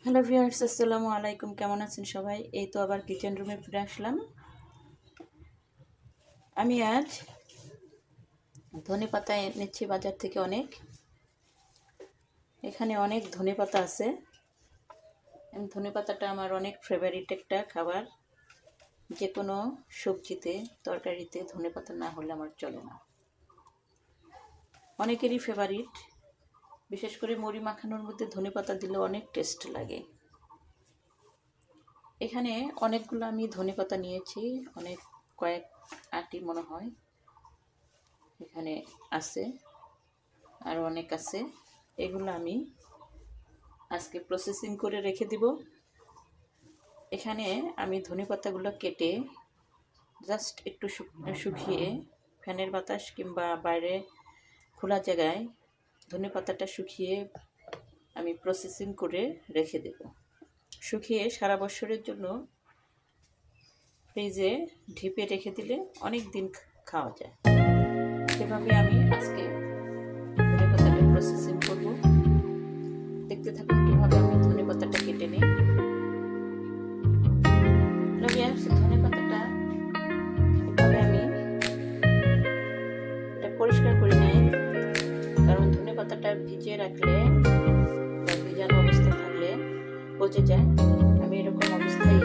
Hello viewers, আসসালামু আলাইকুম। কেমন আছেন সবাই? এই তো আবার কিচেন রুমে ফিরে আসলাম। আমি আজ ধনেপাতা এনেছি বাজার থেকে অনেক। এখানে অনেক ধনেপাতা আছে। ধনেপাতাটা আমার অনেক ফেভারিট একটা খাবার। যে কোনো সবজিতে, তরকারিতে ধনেপাতা না হলে আমার চলে না। অনেকেরই ফেভারিট, বিশেষ করে মুড়ি মাখানোর মধ্যে ধনেপাতা দিলে অনেক টেস্ট লাগে। এখানে অনেকগুলো আমি ধনেপাতা নিয়েছি, কয়েক আটি মনে হয় এখানে আছে, আর অনেক আছে। এগুলো আমি আজকে প্রসেসিং করে রেখে দিব। এখানে আমি ধনেপাতাগুলো কেটে জাস্ট একটু শুকিয়ে ফ্যানের বাতাস কিংবা বাইরে খোলা জায়গায় ধনেপাতাটা শুকিয়ে আমি প্রসেসিং করে রেখে দেব। শুকিয়ে সারা বছরের জন্য ফ্রিজে ঢিপে রেখে দিলে অনেক দিন খাওয়া যায়। সেভাবে আমি আজকে ধনেপাতাটা প্রসেসিং করব। দেখতে থাকুন কীভাবে আমি ধনেপাতাটা কেটে নিই। ধনেপাতাটা এভাবে আমি এটা পরিষ্কার করে নিই, কারণ ধনেপাতাটা ভিজিয়ে রাখলে বা ভিজানো অবস্থায় থাকলে পচে যায়। আমি এরকম অবস্থায়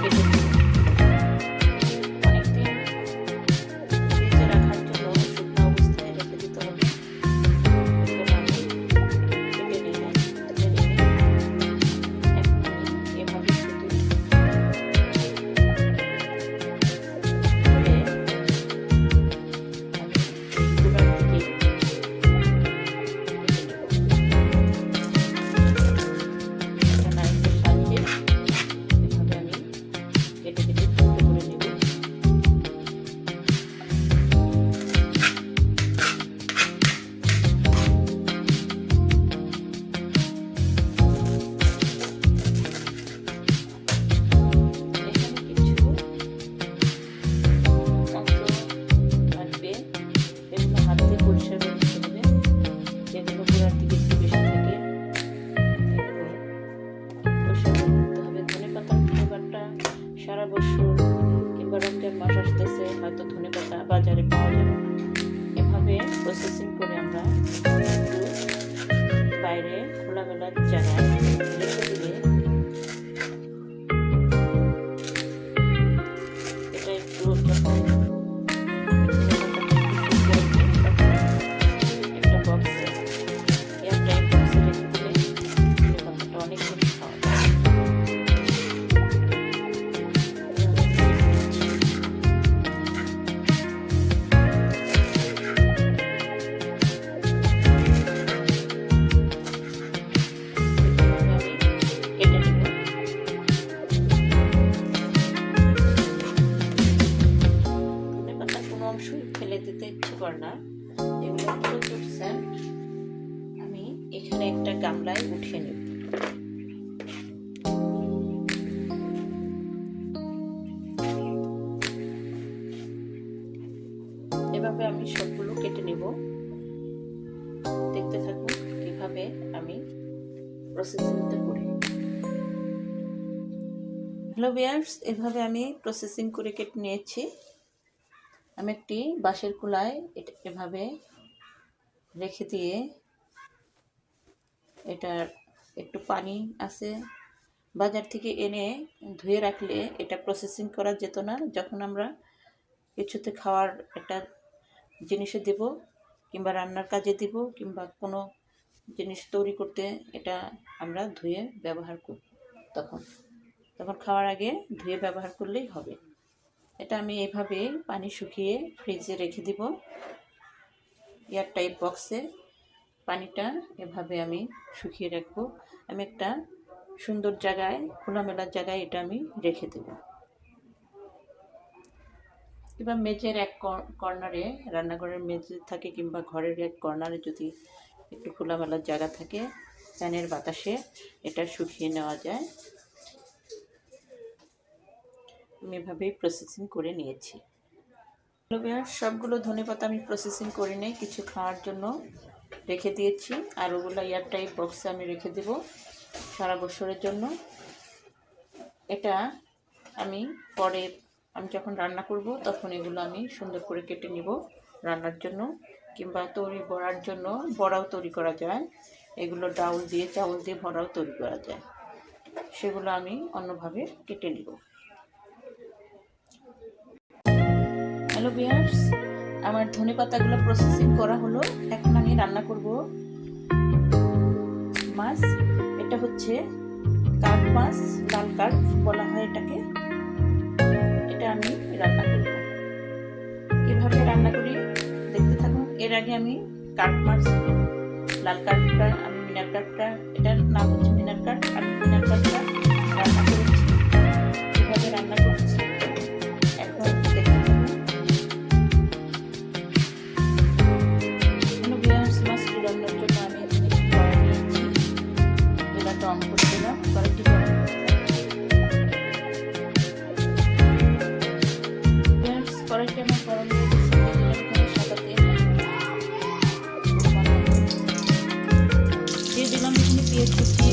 কেটে দিই। অনেকদিন ভিজে রাখার জন্য শুকনো অবস্থায় রেখে দিতে হবে। সারা বছর কিংবা রমজান মাস আসতেছে, হয়তো ধনেপাতা বাজারে পাওয়া যাবে না। এভাবে প্রসেসিং করে আমরা একটু বাইরে খোলামেলা জায়গায় রেখে দিলে এটা একটু যখন একটা বক্সে এয়ারটাইট বক্সে রেখে দিলে ধনেপাতাটা অনেক দিন খাওয়া যায়। ফেলে দিতে ইচ্ছে করে না। এগুলো প্রচুর আমি এখানে একটা গামলায় উঠিয়ে নেব। এভাবে আমি সবগুলো কেটে নেব। দেখতে থাকুন কিভাবে আমি প্রসেসিংটা করি। হ্যালো ভিউয়ার্স, এভাবে আমি প্রসেসিং করে কেটে নিয়েছি। আমি একটি বাঁশের কুলায় এভাবে রেখে দিয়ে, এটার একটু পানি আছে, বাজার থেকে এনে ধুয়ে রাখলে এটা প্রসেসিং করা যেত না। যখন আমরা কিছুতে খাওয়ার একটা জিনিসে দেব কিংবা রান্নার কাজে দেব কিংবা কোনো জিনিস তৈরি করতে এটা আমরা ধুয়ে ব্যবহার করব। তখন খাওয়ার আগে ধুয়ে ব্যবহার করলেই হবে। এটা আমি এভাবে পানি শুকিয়ে ফ্রিজে রেখে দিব এয়ারটাইট বক্সে। পানিটা এভাবে আমি শুকিয়ে রাখবো। আমি একটা সুন্দর জায়গায়, খোলামেলা জায়গায় এটা আমি রেখে দেব। কিংবা মেঝের এক কর্নারে, রান্নাঘরের মেঝে থাকে কিংবা ঘরের এক কর্নারে যদি একটু খোলামেলা জায়গা থাকে, ফ্যানের বাতাসে এটা শুকিয়ে নেওয়া যায়। আমি এভাবেই প্রসেসিং করে নিয়েছি। সবগুলো ধনেপাতা আমি প্রসেসিং করে নিই, কিছু খাওয়ার জন্য রেখে দিয়েছি, আর ওগুলো এয়ারটাইট বক্সে আমি রেখে দেব। সারা বছরের জন্য। এটা আমি পরে আমি যখন রান্না করব তখন এগুলো আমি সুন্দর করে কেটে নিব রান্নার জন্য, কিংবা তৈরি বড়ার জন্য বড়াও তৈরি করা যায়। এগুলো ডাউল দিয়ে চাউল দিয়ে বড়াও তৈরি করা যায়, সেগুলো আমি অন্যভাবে কেটে নিব। হ্যালো ভিউয়ার্স, আমার ধনেপাতাগুলো প্রসেসিং করা হলো। এখন আমি রান্না করব মাছ। এটা হচ্ছে কার্প মাছ, লাল কার্প বলা হয় এটাকে। এটা আমি রান্না করব। কিভাবে রান্না করি দেখতে থাকুন। এর আগে আমি কার্প মাছ, লাল কার্পটা, আমি মিনার কার্পটা, এটার নাম হচ্ছে মিনার কার্প, আমি মিনার কার্পটা রান্না করেছি। কিভাবে রান্না করছি এখন দেখতে থাকুন। মাছটি রান্নার জন্য আমি কড়াই নিয়েছি, চুলাটা অন করে দিলাম। কড়াইটি কড়াইটি আমার গরম হয়ে গেছে, সাদা তেল দিয়ে দিলাম। এখানে পেঁয়াজ কুচি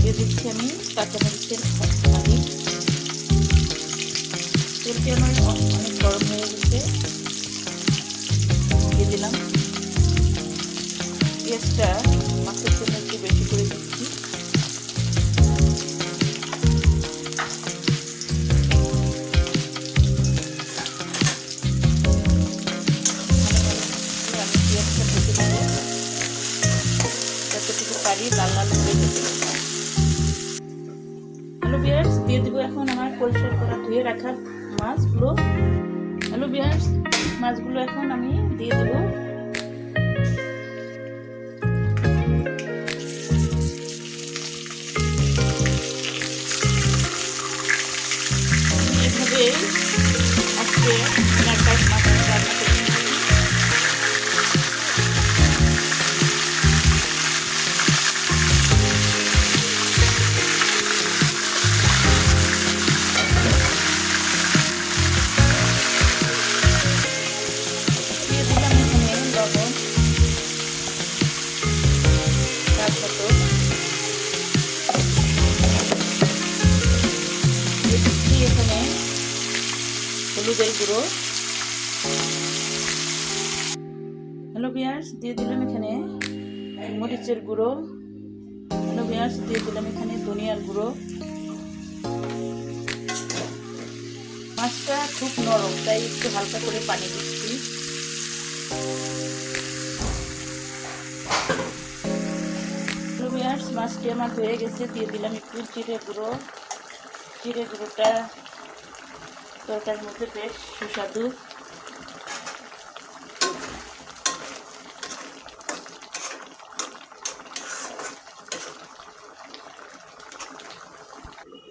দিয়ে দিচ্ছি আমি, কাঁচামরিচের ফালি। তেলটি আমার অনেক গরম হয়ে গেছে, দিয়ে দিলাম। পেঁয়াজটা মাছের জন্য একটু বেশি করে দিচ্ছি। আমি পেঁয়াজটা ভেজে নেব, যতটুকু পারি লাল লাল করে ভেজে নেব। হ্যালো ভিউয়ার্স, দিয়ে দেবো এখন আমার পরিষ্কার করা ধুয়ে রাখা মাছগুলো। হ্যালো ভিউয়ার্স, মাছগুলো এখন আমি দিয়ে দেবো। এভাবে আজকে মিনার কার্প মাছ রান্না করে দিয়ে দিলাম এখানে লবণ স্বাদ মতো, দিয়ে দিচ্ছি এখানে হলুদের গুঁড়ো। হ্যালো ভিউয়ার্স, দিয়ে দিলাম এখানে মরিচের গুঁড়ো। হ্যালো ভিউয়ার্স, দিয়ে দিলাম এখানে ধনিয়ার গুঁড়ো। মাছটা খুব নরম, তাই একটু হালকা করে পানি দিচ্ছি। হ্যালো ভিউয়ার্স, মাছটি আমার হয়ে গেছে, দিয়ে দিলাম একটু জিরে গুঁড়ো। জিরে গুঁড়োটা তরকারির মধ্যে বেশ সুস্বাদু।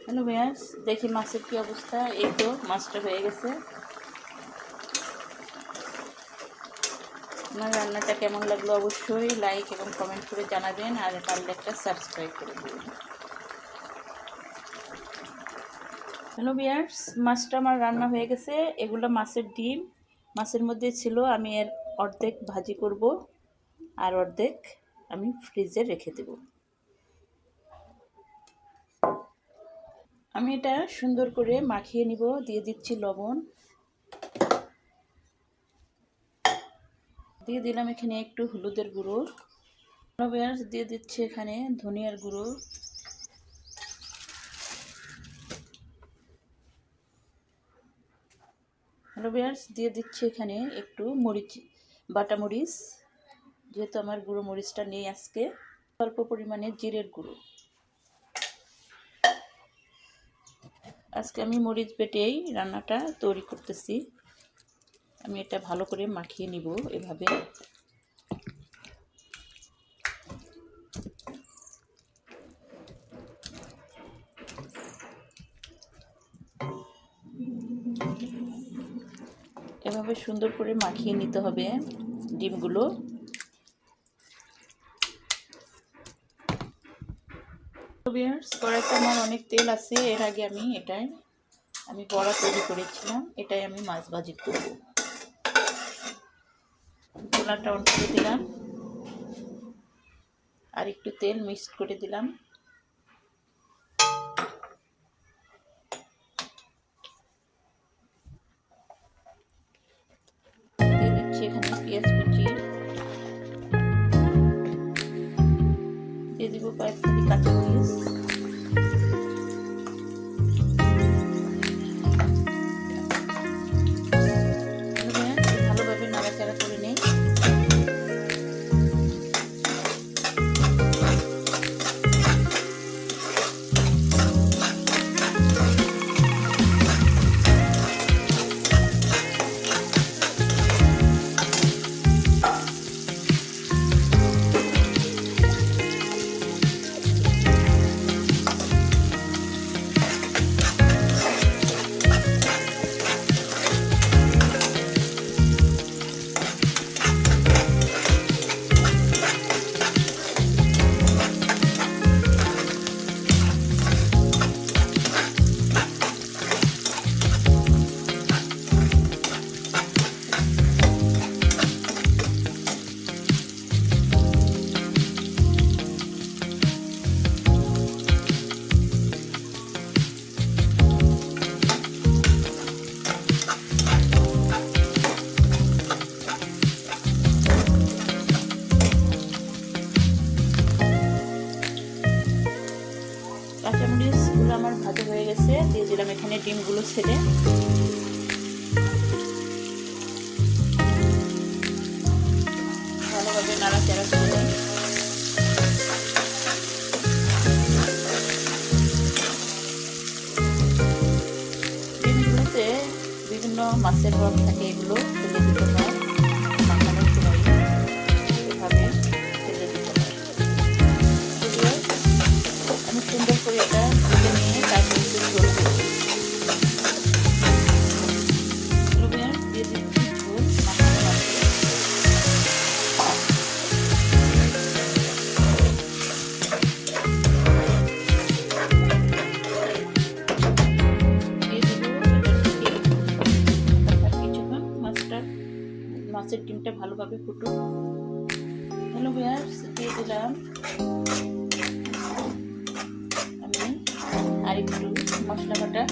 হ্যালো ভিউয়ার্স, দেখি মাছের কি অবস্থা। এই তো মাছটা হয়ে গেছে। আমার রান্নাটা কেমন লাগলো অবশ্যই লাইক এবং কমেন্ট করে জানাবেন, আর পারলে একটা সাবস্ক্রাইব করে দেবেন। হ্যালো ভিউয়ার্স, মাছটা আমার রান্না হয়ে গেছে। এগুলো মাছের ডিম, মাছের মধ্যে ছিল। আমি এর অর্ধেক ভাজি করব আর অর্ধেক আমি ফ্রিজে রেখে দেব। আমি এটা সুন্দর করে মাখিয়ে নিব। দিয়ে দিচ্ছি লবণ, দিয়ে দিলাম এখানে একটু হলুদের গুঁড়ো। ভিউয়ার্স, দিয়ে দিচ্ছি এখানে ধনিয়ার গুঁড়ো। হ্যালো ভিউয়ার্স, দিয়ে দিচ্ছি এখানে একটু মরিচ, বাটা মরিচ, যেহেতু আমার গুঁড়ো মরিচটা নেই আজকে। অল্প পরিমাণে জিরের গুঁড়ো। আজকে আমি মরিচ বেটেই রান্নাটা তৈরি করতেছি। আমি এটা ভালো করে মাখিয়ে নিব এভাবে। এভাবে সুন্দর করে মাখিয়ে নিতে হবে ডিমগুলো। কড়াইতে আমার অনেক তেল আছে। এর আগে আমি বড়া তৈরি করেছিলাম, এটাই আমি মাছ ভাজি করব। চুলাটা অন করে দিলাম আর একটু তেল মিক্স করে দিলাম। দিয়ে দিচ্ছি এখানে পেঁয়াজ কুচি, দিয়ে দিব কয়েকটি কাঁচামরিচ, ভালোভাবে নাড়াচাড়া করে নেই। কাঁচামরিচগুলো আমার ভাজা হয়ে গেছে। দিয়ে দিলাম এখানে ডিমগুলো ছেড়ে। ভালোভাবে নাড়াচাড়া করে নিই। ডিমগুলোতে বিভিন্ন মাছের রং থাকে, এগুলো ফেলে দিতে হয় মাখানোর সময়, এভাবে ফেলে দিতে হয়। আমি সুন্দর করে এটা ভেজে নিয়ে তারপরে একটু ঝোল দিচ্ছি। দিয়ে দিচ্ছি ঝোল মাখানো মাছে। মাছের ডিমটা ভালোভাবে ফুটুক। হ্যালো ভিউয়ার্স, দিয়ে দিলাম আমি আর একটু মশলা বাটা,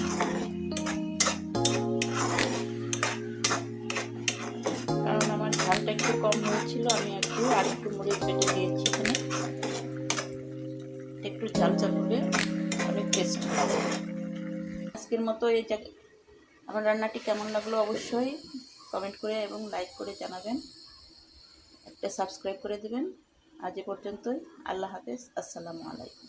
কারণ আমার ঝালটা একটু কম হয়েছিল। আমি আর একটু মরিচ বেটে দিয়েছি এখানে, একটু ঝাল ঝাল হলে অনেক টেস্ট হবে। আজকের মতো আমার রান্নাটি কেমন লাগলো অবশ্যই কমেন্ট করে এবং লাইক করে জানাবেন। একটা সাবস্ক্রাইব করে দেবেন। আজ এ পর্যন্তই। আল্লাহ হাফেজ। আসসালামু আলাইকুম।